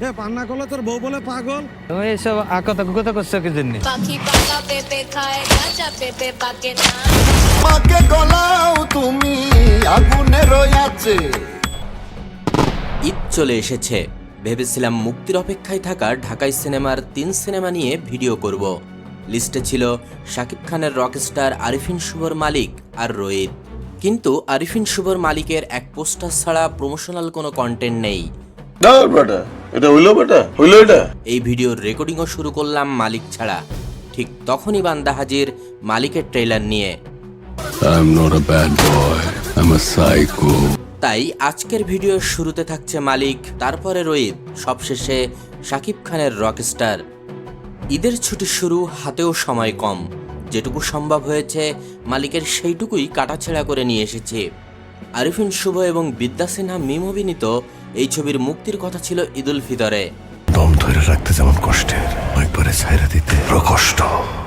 এ পান্না করলে তোর বউ বলে পাগল। তুমি এসব কথা করছো কি জন্য? পাখি পাকা পেঁপে খায়, কাঁচা পেঁপে পাকে না। পাকে গলাও তুমি আগুনের আছে। ঈদ চলে এসেছে, ভেবেছিলাম মুক্তির অপেক্ষায় থাকা ঢাকাই সিনেমার 3 সিনেমা নিয়ে ভিডিও করব। লিস্টে ছিল শাকিব খানের রকস্টার আরিফিন শুভর মালিক আর রোহিত, কিন্তু আরিফিন শুভর মালিকের এক পোস্টার ছাড়া প্রমোশনাল কোনো কন্টেন্ট নেই। এই ভিডিওর রেকর্ডিংও শুরু করলাম মালিক ছাড়া। ঠিক তখনই বান্দা হাজির মালিকের ট্রেলার নিয়ে। তাই আজকের ভিডিওর শুরুতে থাকছে মালিক, তারপরে রোহিত, সবশেষে শাকিব খানের রকস্টার। ঈদের ছুটি শুরু, হাতেও সময় কম, যেটুকু সম্ভব হয়েছে মালিকের সেইটুকুই কাটাছেঁড়া করে নিয়ে এসেছে। আরিফিন শুভ এবং বিদ্যা সিনহা মিম অভিনীত এই ছবির মুক্তির কথা ছিল ঈদুল ফিতরে। দম ধরে রাখতে যেমন কষ্টের, একবারে ছাইরা দিতে কষ্ট।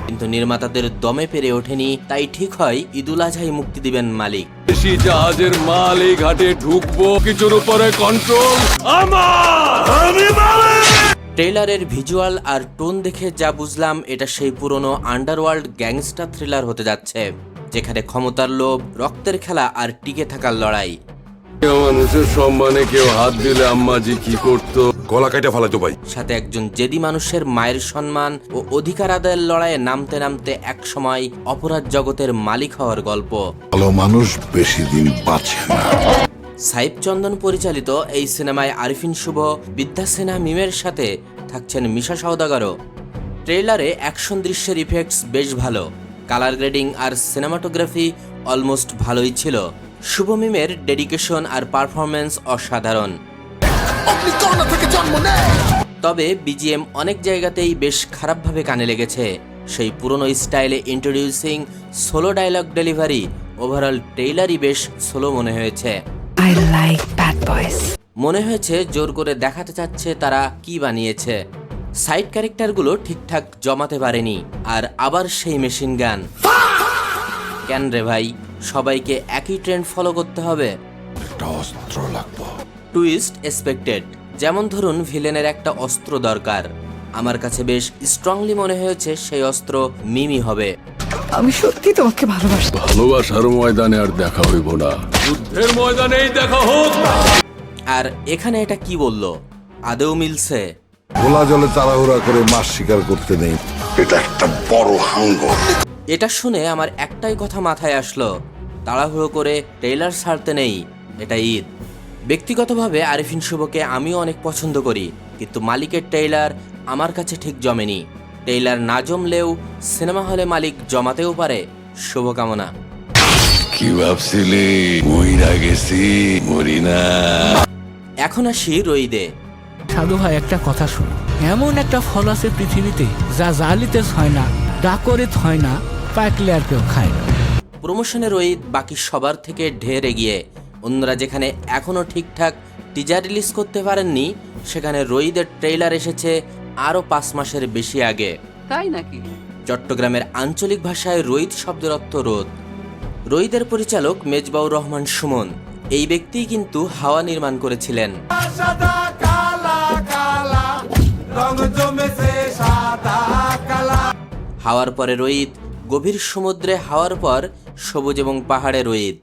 কিন্তু নির্মাতাদের দমে পেরে ওঠেনি, তাই ঠিক হয় ঈদুল আজহায় মুক্তি দিবেন মালিক। দেশি জাহাজের মাল এই ঘাটে ঢুকবো, কিছুর উপরে কন্ট্রোল আমার। ট্রেলারের ভিজুয়াল আর টোন দেখে যা বুঝলাম, এটা সেই পুরনো আন্ডারওয়ার্ল্ড গ্যাংস্টার থ্রিলার হতে যাচ্ছে, যেখানে ক্ষমতার লোভ, রক্তের খেলা আর টিকে থাকার লড়াই। মানুষের সম্মানে কেউ হাত দিলে আম্মাজি কি করতো? গলা কাইটা ফালাইতো ভাই। সাথে একজন জেদি মানুষের মায়ের সম্মান ও অধিকার আদায়ের লড়াইয়ে নামতে নামতে একসময় অপরাধ জগতের মালিক হওয়ার গল্প। ভালো মানুষ বেশি দিন বাঁচে না। সাইফ চন্দন পরিচালিত এই সিনেমায় আরিফিন শুভ, বিদ্যা সিনহা মিমের সাথে থাকছেন মিশা সওদাগরও। ট্রেলারে অ্যাকশন দৃশ্যের ইফেক্টস বেশ ভালো, কালার গ্রেডিং আর সিনেমাটোগ্রাফি অলমোস্ট ভালোই ছিল। শুভ মিমের ডেডিকেশন আর পারফরমেন্স অসাধারণ। তবে বিজিএম অনেক জায়গাতেই বেশ খারাপভাবে কানে লেগেছে। সেই পুরনো স্টাইলে introducing, solo dialogue delivery, overall ট্রেইলারই বেশ স্লো মনে হয়েছে। মনে হয়েছে জোর করে দেখাতে চাচ্ছে তারা কি বানিয়েছে। সাইড ক্যারেক্টারগুলো ঠিকঠাক জমাতে পারেনি, আর আবার সেই মেশিন গান। কেন রে ভাই, সবাইকে একই ট্রেন্ড ফলো করতে হবে? একটা অস্ত্র লাগবে। টুইস্ট এক্সপেক্টেড, যেমন ধরুন ভিলেনের একটা অস্ত্র দরকার। আমার কাছে বেশ স্ট্রংলি মনে হয়েছে সেই অস্ত্র মিমি হবে। আমি সত্যি তোমাকে ভালোবাসি। ভালোবাসার ময়দানে আর দেখা হইব না, যুদ্ধের ময়দানেই দেখা হোক। আর এখানে এটা কি বললো, আদেও মিলছে? খোলা জলে তাড়াহুড়া করে মাছ শিকার করতে নেই, এটা একটা বড় হাঙ্গর। এটা শুনে আমার একটাই কথা মাথায় আসলো, তাড়াহুড়ো করে ট্রেলার ছাড়তে নেই, এটা ঈদ। ব্যক্তিগতভাবে আরিফিন শুভকে আমিও অনেক পছন্দ করি, কিন্তু মালিকের ট্রেলার আমার কাছে ঠিক জমেনি। ট্রেলার না জমলেও সিনেমা হলে মালিক জমাতেও পারে। শুভকামনা। কি ভাবছিলি মইরা গেছি? মরি না। এখন আসি রইদে। সাধু ভাই, একটা কথা শুনো, এমন একটা ফল আছে পৃথিবীতে যা জালিতে হয় না, ডাকরিত হয় না, পাকলে আর কেউ খায় না। প্রমোশনে রোহিত বাকি সবার থেকে ঢের এগিয়ে। অন্যরা যেখানে এখনো ঠিকঠাক টিজার রিলিজ করতে পারেননি, সেখানে রোহিতের ট্রেইলার এসেছে আরও 5 মাসের বেশি আগে। তাই নাকি? চট্টগ্রামের আঞ্চলিক ভাষায় রোহিত শব্দের অর্থ রোদ। রোহিতের পরিচালক মেজবাউর রহমান সুমন, এই ব্যক্তিই কিন্তু হাওয়া নির্মাণ করেছিলেন। হাওয়ার পরে রোহিত, গভীর সমুদ্রে হাওয়ার পর সবুজ এবং পাহাড়ে রোহিত।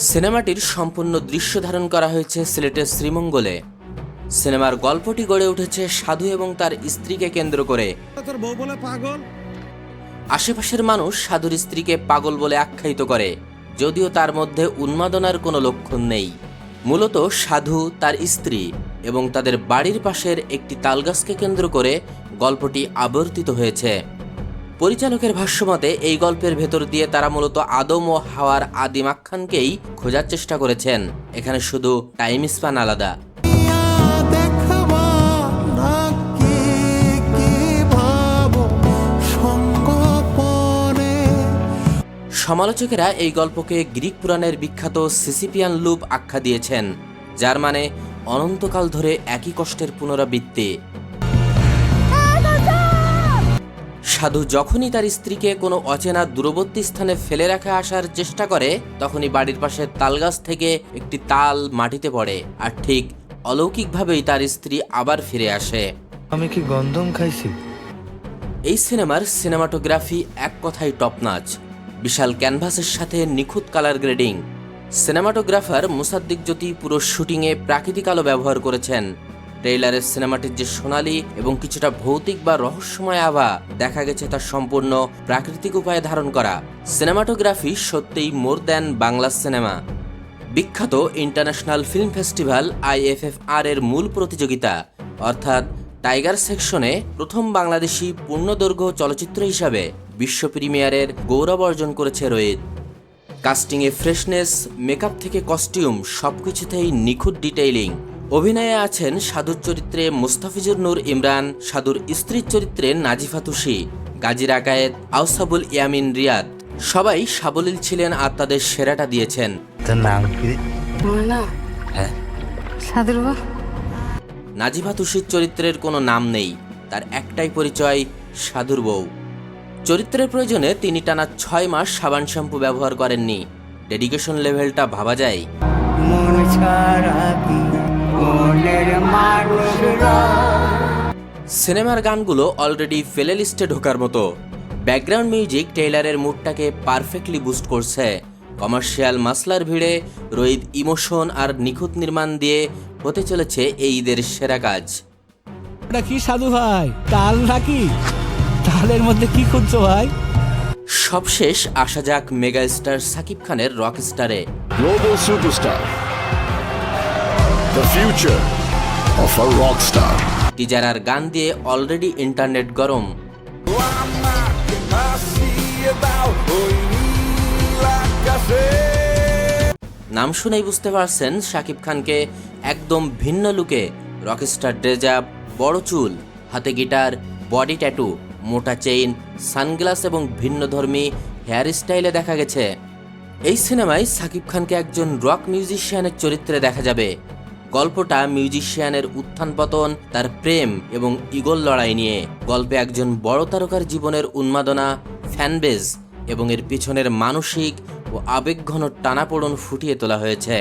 সিনেমাটির সম্পূর্ণ দৃশ্য ধারণ করা হয়েছে সিলেটের শ্রীমঙ্গলে। সিনেমার গল্পটি গড়ে উঠেছে সাধু এবং তার স্ত্রীকে কেন্দ্র করে। তোর বউ বলে পাগল। আশেপাশের মানুষ সাধুর স্ত্রীকে পাগল বলে আখ্যায়িত করে, যদিও তার মধ্যে উন্মাদনার কোনো লক্ষণ নেই। মূলত সাধু, তার স্ত্রী এবং তাদের বাড়ির পাশের একটি তালগাছকে কেন্দ্র করে গল্পটি আবর্তিত হয়েছে। পরিচালকের ভাষ্যমতে এই গল্পের ভেতর দিয়ে তারা মূলত আদম ও হাওয়ার আদিম আখ্যানকেই খোঁজার চেষ্টা করেছেন। এখানে শুধু টাইম স্প্যান আলাদা। সমালোচকেরা এই গল্পকে গ্রিক পুরাণের বিখ্যাত সিসিপিয়ান লুপ আখ্যা দিয়েছেন, যার মানে অনন্তকাল ধরে একই কষ্টের পুনরাবৃত্তি। সাধু যখনই তার স্ত্রীকে কোনো অচেনা দূরবর্তী স্থানে ফেলে রেখে আসার চেষ্টা করে, তখনই বাড়ির পাশের তালগাছ থেকে একটি তাল মাটিতে পড়ে, আর ঠিক অলৌকিকভাবেই তার স্ত্রী আবার ফিরে আসে। আমি কি গন্ধম খাইছি? এই সিনেমার সিনেমাটোগ্রাফি এক কথায় টপ নাচ। বিশাল ক্যানভাসের সাথে নিখুঁত কালার গ্রেডিং। সিনেমাটোগ্রাফার মুসাদ্দিক জ্যোতি পুরো শুটিংয়ে প্রাকৃতিক আলো ব্যবহার করেছেন। ট্রেইলারের সিনেমাটির যে সোনালি এবং কিছুটা ভৌতিক বা রহস্যময় আভা দেখা গেছে তা সম্পূর্ণ প্রাকৃতিক উপায়ে ধারণ করা। সিনেমাটোগ্রাফি সত্যিই মোর দ্যান বাংলা সিনেমা। বিখ্যাত ইন্টারন্যাশনাল ফিল্ম ফেস্টিভ্যাল IFFR এর মূল প্রতিযোগিতা অর্থাৎ টাইগার সেকশনে প্রথম বাংলাদেশি পূর্ণদৈর্ঘ্য চলচ্চিত্র হিসাবে বিশ্ব প্রিমিয়ারের গৌরব অর্জন করেছে রোহিত। কাস্টিংয়ে ফ্রেশনেস, মেকআপ থেকে কস্টিউম সবকিছুতেই নিখুঁত ডিটেইলিং। অভিনয়ে আছেন সাধুর চরিত্রে মুস্তাফিজুর নূর ইমরান, সাধুর স্ত্রীর চরিত্রে নাজিফা তুষি, গাজী রাকায়েত, আউসাবুল ইয়ামিন রিয়াদ। সবাই সাবলীল ছিলেন আর তাদের সেরাটা দিয়েছেন। তোর নাম কি? হ্যাঁ, সাদের বাবা। নাজিফা তুষির চরিত্রের কোনো নাম নেই, তার একটাই পরিচয়, সাধুর বউ। চরিত্রের প্রয়োজনে তিনি টানা 6 মাস সাবান শ্যাম্পু ব্যবহার করেননি। ডেডিকেশন লেভেলটা ভাবা যায়। সিনেমার গানগুলো অলরেডি প্লে লিস্টে ঢোকার মতো। ব্যাকগ্রাউন্ড মিউজিক ট্রেইলারের মুডটাকে পারফেক্টলি বুস্ট করছে। কমার্শিয়াল মাসলার ভিড়ে রোহিত ইমোশন আর নিখুঁত নির্মাণ দিয়ে হতে চলেছে এই ঈদের সেরা কাজ। ওটা কি সাধু ভাই, তাল নাকি? তালের মধ্যে কি খুঁজছো ভাই? সবশেষ আসা যাক মেগা স্টার সাকিব খানের রক স্টারে। Global superstar. The future of a rock star. Teaser আর গান দিয়ে অলরেডি ইন্টারনেট গরম। নাম শুনেই বুঝতে পারছেন শাকিব খানকে একদম ভিন্ন লুকে রকস্টার ড্রেস আপ, বড় চুল, হাতে গিটার, বডি ট্যাটু, মোটা চেইন, সানগ্লাস এবং ভিন্নধর্মী হেয়ার স্টাইলে দেখা গেছে। এই সিনেমায় শাকিব খানকে একজন রক মিউজিশিয়ানের চরিত্রে দেখা যাবে। গল্পটা মিউজিশিয়ানের উত্থান পতন, তার প্রেম এবং ইগল লড়াই নিয়ে। গল্পে একজন বড় তারকার জীবনের উন্মাদনা, ফ্যানবেজ এবং এর পিছনের মানসিক ও আবেগঘন টানাপোড়ন ফুটিয়ে তোলা হয়েছে।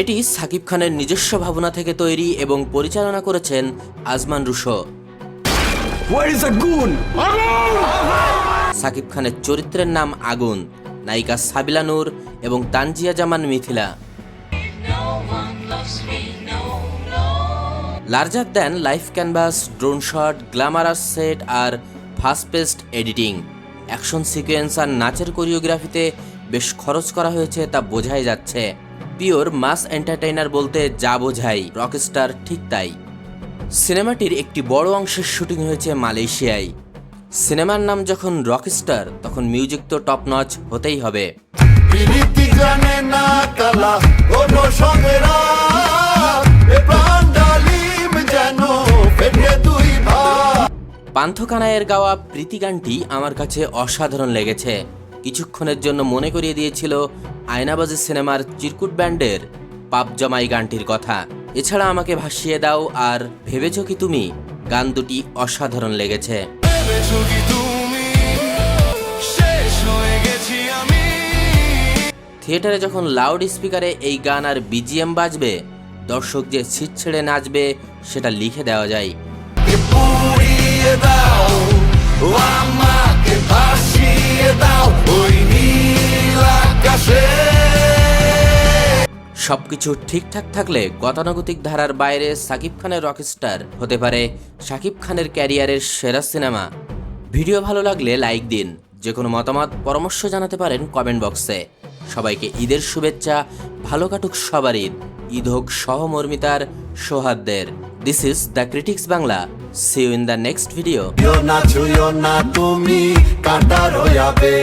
এটি শাকিব খানের নিজস্ব ভাবনা থেকে তৈরি এবং পরিচালনা করেছেন আজমান রুশো। শাকিব খানের চরিত্রের নাম আগুন, নায়িকা সাবিলা নূর এবং Tanjia Zaman Mithila. Larger than life canvas, drone shot, glamorous set আর fast paced editing. Action sequence আর নাচের কোরিওগ্রাফিতে বেশ খরচ করা হয়েছে তা বোঝাই যাচ্ছে। পিওর মাস এন্টারটেইনার বলতে যা বোঝাই, রকস্টার ঠিক তাই। সিনেমাটির একটি বড় অংশের শুটিং হয়েছে মালয়েশিয়ায়। সিনেমার নাম যখন রকস্টার, তখন মিউজিক তো টপ নচ হতেই হবে। পান্থ কানাইয়ের গাওয়া প্রীতি গানটি আমার কাছে অসাধারণ লেগেছে। কিছুক্ষণের জন্য মনে করিয়ে দিয়েছিল আয়নাবাজি সিনেমার চিরকুট ব্যান্ডের পাপ জমাই গানটির কথা। এছাড়া আমাকে ভাসিয়ে দাও আর ভেবেছো কি তুমি গান দুটি অসাধারণ লেগেছে। থিয়েটারে যখন লাউড স্পিকারে এই গান আর BGM বাজবে, দর্শক যে ছিট ছেড়ে নাচবে সেটা লিখে দেওয়া যায়। সবকিছু ঠিকঠাক থাকলে গতানুগতিক ধারার বাইরে শাকিব খানের রকস্টার হতে পারে শাকিব খানের ক্যারিয়ারের সেরা সিনেমা। ভিডিও ভালো লাগলে লাইক দিন। যে কোনো মতামত, পরামর্শ জানাতে পারেন কমেন্ট বক্সে। সবাইকে ঈদের শুভেচ্ছা। ভালো কাটুক সবার ঈদ। ঈদ হোক সহমর্মিতার, সৌহার্দ্যের। This is the Critics Bangla. See you in the next video. তুমি কাঁটা রয়াবে।